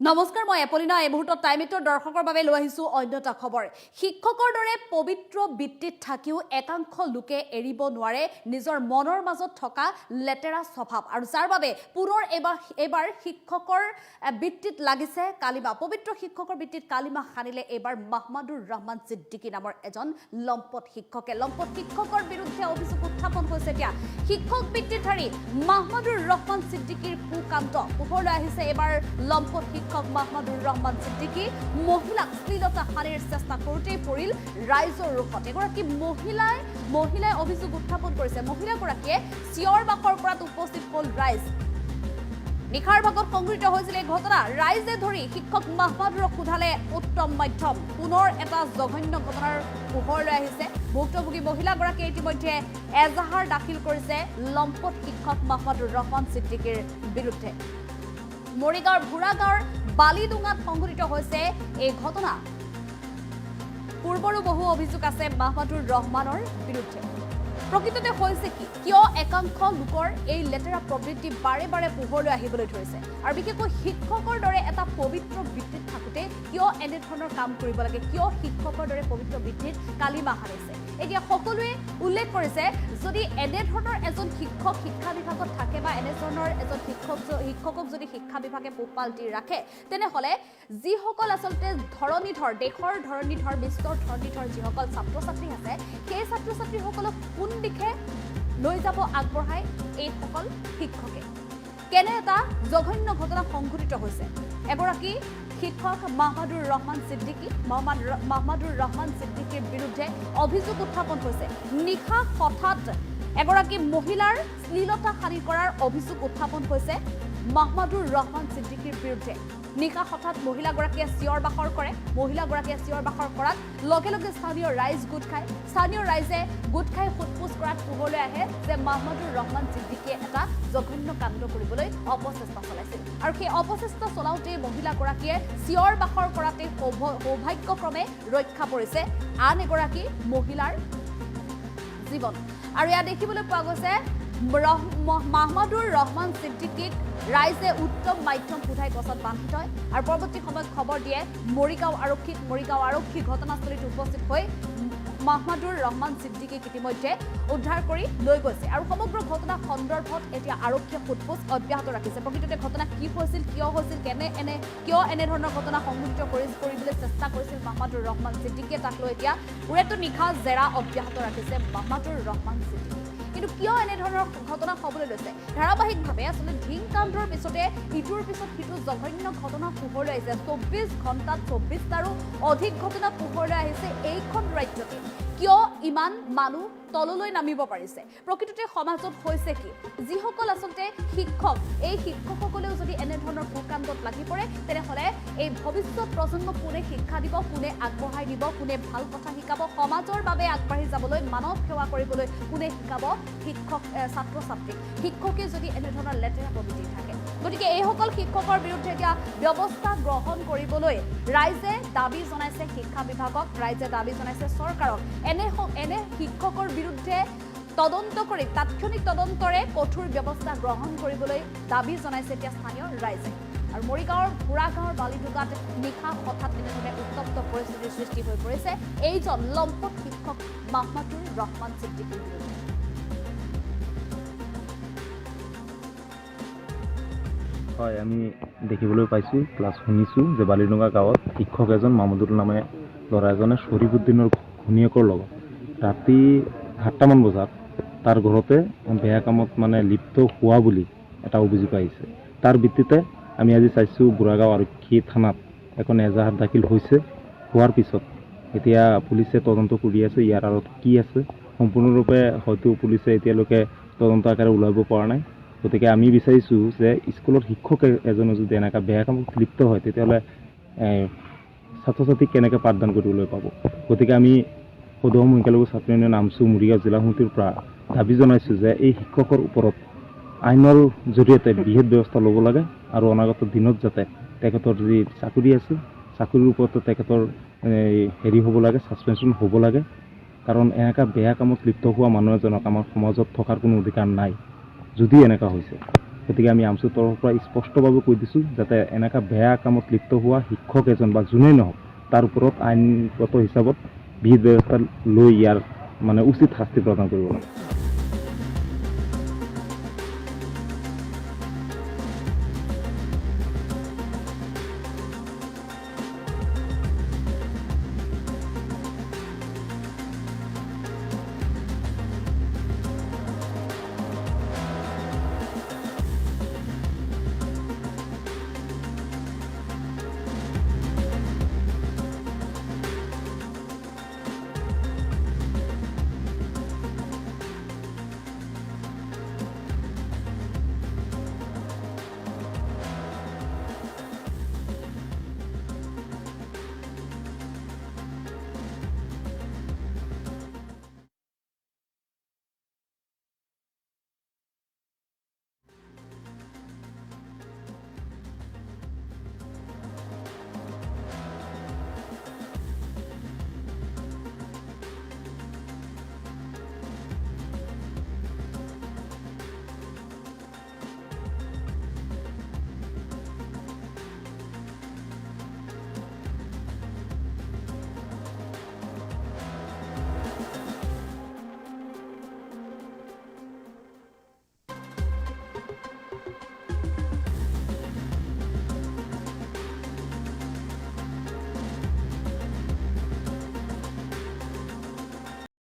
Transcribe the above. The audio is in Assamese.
নমস্কাৰ মই এপলিনা এই মুহূৰ্তত টাইমিটৰ দৰ্শকৰ বাবে লৈ আহিছো অন্যটা খবৰ শিক্ষকৰ দৰে পবিত্ৰ বৃত্তিত থাকিও একাংশ লোকে এৰিব নোৱাৰে নিজৰ মনৰ মাজত থকা লেতেৰা স্বভাৱ আৰু যাৰ বাবে পুনৰ এবাৰ শিক্ষকৰ বৃত্তিত লাগিছে কালিমা পবিত্ৰ শিক্ষকৰ বৃত্তিত কালিমা খানিলে এবাৰ মাহমাদুৰ ৰহমান সিদ্দিকী নামৰ এজন লম্পট শিক্ষকৰ বিৰুদ্ধে অভিযোগ উত্থাপন হৈছে এতিয়া শিক্ষক বৃত্তিধাৰী মাহমাদুৰ ৰহমান সিদ্দিকীৰ কুকান্ত পোহৰলৈ আহিছে এবাৰ লম্পট মাহমাদুৰ ৰহমান সিদ্দিকী মহিলাক শ্লীলতা হানিৰ চেষ্টা কৰোঁতেই পৰিল ৰাইজৰ ৰোষত এগৰাকী মহিলাই অভিযোগ উত্থাপন কৰিছে মহিলাগৰাকীয়ে চিঞৰ বাখৰ কৰাত উপস্থিত হ'ল ৰাইজ নিখাৰ ভাগত সংঘটিত হৈছিল এই ঘটনা ৰাইজে ধৰি শিক্ষক মাহমাদুৰক সোধালে উত্তম মাধ্যম পুনৰ এটা জঘন্য ঘটনাৰ পোহৰলৈ আহিছে ভুক্তভোগী মহিলাগৰাকীয়ে ইতিমধ্যে এজাহাৰ দাখিল কৰিছে লম্পট শিক্ষক মাহমাদুৰ ৰহমান সিদ্দিকীৰ বিৰুদ্ধে মৰিগাঁৱৰ ভুৰাগাঁৱৰ বালিডুঙাত সংঘটিত হৈছে এই ঘটনা পূৰ্বৰো বহু অভিযোগ আছে মাহমাদুৰ ৰহমানৰ বিৰুদ্ধে প্ৰকৃততে হৈছে কি কিয় একাংশ লোকৰ এই লেতেৰা প্ৰবৃত্তি বাৰে বাৰে পোহৰলৈ আহিবলৈ ধৰিছে আৰু বিশেষকৈ শিক্ষকৰ দৰে এটা পবিত্ৰ বৃত্তিত থাকোঁতে কিয় এনেধৰণৰ কাম কৰিব লাগে কিয় শিক্ষকৰ দৰে পবিত্ৰ বৃত্তিত কালিমা হানিছে এতিয়া সকলোৱে উল্লেখ কৰিছে যদি এনেধৰণৰ এজন শিক্ষক শিক্ষা বিভাগত থাকে বা এনেধৰণৰ এজন শিক্ষকক যদি শিক্ষা বিভাগে পোহপাল দি ৰাখে তেনেহ'লে যিসকল আচলতে ধৰণীধৰ দেশৰ ধৰণীধৰ বিশ্বৰ ধৰণীধৰ যিসকল ছাত্ৰ ছাত্ৰী আছে সেই ছাত্ৰ ছাত্ৰীসকলক কোন দিশে লৈ যাব আগবঢ়াই এইসকল শিক্ষকে কেনে এটা জঘন্য ঘটনা সংঘটিত হৈছে এগৰাকী শিক্ষক মাহমাদুৰ ৰহমান সিদ্দিকীৰ বিৰুদ্ধে অভিযোগ উত্থাপন হৈছে নিশা হঠাৎ এগৰাকী মহিলাৰ শ্লীলতা হানি কৰাৰ অভিযোগ উত্থাপন হৈছে মাহমাদুৰ ৰহমান সিদ্দিকীৰ বিৰুদ্ধে নিশা হঠাৎ মহিলাগৰাকীয়ে চিঞৰ বাখৰ কৰে মহিলাগৰাকীয়ে চিঞৰ বাখৰ কৰাত লগে লগে স্থানীয় ৰাইজ গোট খায় স্থানীয় ৰাইজে গোট খাই সোধপোছ কৰাত পোহৰলৈ আহে যে মাহমাদুৰ ৰহমান সিদ্দিকীয়ে এটা জঘন্য কাণ্ড কৰিবলৈ অপচেষ্টা চলাইছিল আৰু সেই অপচেষ্টা চলাওঁতেই মহিলাগৰাকীয়ে চিঞৰ বাখৰ কৰাতে সৌভাগ্যক্ৰমে ৰক্ষা পৰিছে আন এগৰাকী মহিলাৰ জীৱন আৰু ইয়াত দেখিবলৈ পোৱা গৈছে মাহমাদুৰ ৰহমান সিদ্দিকীক ৰাইজে উত্তম মাধ্যম সোধাই গছত বান্ধি থয় আৰু পৰৱৰ্তী সময়ত খবৰ দিয়ে মৰিগাঁও আৰক্ষী ঘটনাস্থলীত উপস্থিত হৈ মাহমাদুৰ ৰহমান সিদ্দিকীক ইতিমধ্যে উদ্ধাৰ কৰি লৈ গৈছে আৰু সমগ্ৰ ঘটনা সন্দৰ্ভত এতিয়া আৰক্ষীয়ে সোধপোছ অব্যাহত ৰাখিছে প্ৰকৃততে ঘটনা কি হৈছিল কিয় হৈছিল কিয় এনেধৰণৰ ঘটনা সংঘটিত কৰিবলৈ চেষ্টা কৰিছিল মাহমাদুৰ ৰহমান সিদ্দিকীয়ে তাক লৈ এতিয়া উৰেটো নিশা জেৰা অব্যাহত ৰাখিছে মাহমাদুৰ ৰহমান সিদ্দিকী কিন্তু কিয় এনেধৰণৰ ঘটনা হ'বলৈ লৈছে ধাৰাবাহিকভাৱে আচলতে ধিংকাণ্ডৰ পিছতে ইটোৰ পিছত সিটো জঘন্য ঘটনা পোহৰলৈ আহিছে 24 ঘণ্টাত 24টাৰো অধিক ঘটনা পোহৰলৈ আহিছে এইখন ৰাজ্যতে কিয় ইমান মানুহ তললৈ নামিব পাৰিছে প্ৰকৃততে সমাজত হৈছে কি যিসকল আচলতে শিক্ষক এই শিক্ষকসকলেও যদি এনেধৰণৰ কুকাণ্ডত লাগি পৰে তেনেহ'লে এই ভৱিষ্যত প্ৰজন্মক কোনে শিক্ষা দিব কোনে আগবঢ়াই দিব কোনে ভাল কথা শিকাব সমাজৰ বাবে আগবাঢ়ি যাবলৈ মানৱ সেৱা কৰিবলৈ কোনে শিকাব শিক্ষক ছাত্ৰ ছাত্ৰীক শিক্ষকে যদি এনেধৰণৰ লেতেৰা প্ৰবৃত্তি থাকে গতিকে এইসকল শিক্ষকৰ বিৰুদ্ধে এতিয়া ব্যৱস্থা গ্ৰহণ কৰিবলৈ ৰাইজে দাবী জনাইছে শিক্ষা বিভাগক ৰাইজে দাবী জনাইছে চৰকাৰক এনে শিক্ষকৰ বিৰুদ্ধে তদন্ত কৰি তাৎক্ষণিক তদন্তৰে কঠোৰ ব্যৱস্থা গ্ৰহণ কৰিবলৈ দাবী জনাইছে এতিয়া স্থানীয় ৰাইজে আৰু মৰিগাঁৱৰ ভুৰাগাঁৱৰ বালিডুঙাত নিশা হঠাৎ এনেধৰণে উত্তপ্ত পৰিস্থিতিৰ সৃষ্টি হৈ পৰিছে এইজন লম্পট শিক্ষক মাহমাদুৰ ৰহমান সিদ্দিকীৰ বিৰুদ্ধে হয় আমি দেখিবলৈ পাইছোঁ প্লাছ শুনিছোঁ যে বালিডুঙা গাঁৱত শিক্ষক এজন মাহমুদুল নামে ল'ৰা এজনে শ্বৰীফুদ্দিনৰ ঘৈণীয়েকৰ লগত ৰাতি 7টামান বজাত তাৰ ঘৰতে বেয়া কামত লিপ্ত হোৱা বুলি এটা অভিযোগ আহিছে তাৰ ভিত্তিতে আমি আজি চাইছোঁ বুঢ়াগাঁও আৰক্ষী থানাত এখন এজাহাৰ দাখিল হৈছে হোৱাৰ পিছত এতিয়া পুলিচে তদন্ত কৰি আছে ইয়াৰ আঁৰত কি আছে সম্পূৰ্ণৰূপে হয়তো পুলিচে এতিয়ালৈকে তদন্ত আকাৰে ওলাব পৰা নাই গতিকে আমি বিচাৰিছোঁ যে স্কুলৰ শিক্ষক এজনে যদি এনেকুৱা বেয়া কামত লিপ্ত হয় তেতিয়াহ'লে ছাত্ৰ ছাত্ৰীক কেনেকৈ পাঠদান কৰিবলৈ পাব গতিকে আমি সদৌ সংখ্যালঘু ছাত্ৰ ইউনিয়ন নামচু মৰিগাঁও জিলা সমিতিৰ পৰা দাবী জনাইছোঁ যে এই শিক্ষকৰ ওপৰত আইনৰ জৰিয়তে বিহিত ব্যৱস্থা ল'ব লাগে আৰু অনাগত দিনত যাতে তেখেতৰ যি চাকৰি আছে চাকৰিৰ ওপৰতো তেখেতৰ হ'ব লাগে ছাছপেনশ্যন হ'ব লাগে কাৰণ এনেকুৱা বেয়া কামত লিপ্ত হোৱা মানুহ এজনক আমাৰ সমাজত থকাৰ কোনো অধিকাৰ নাই যদি এনেকুৱা হৈছে গতিকে আমি আমচুৰ তৰফৰ পৰা স্পষ্টভাৱে কৈ দিছোঁ যাতে এনেকুৱা বেয়া কামত লিপ্ত হোৱা শিক্ষক এজন বা যোনেই নহওক তাৰ ওপৰত আইনগত হিচাপত বিহিত ব্যৱস্থা লৈ ইয়াৰ মানে উচিত শাস্তি প্ৰদান কৰিব লাগে।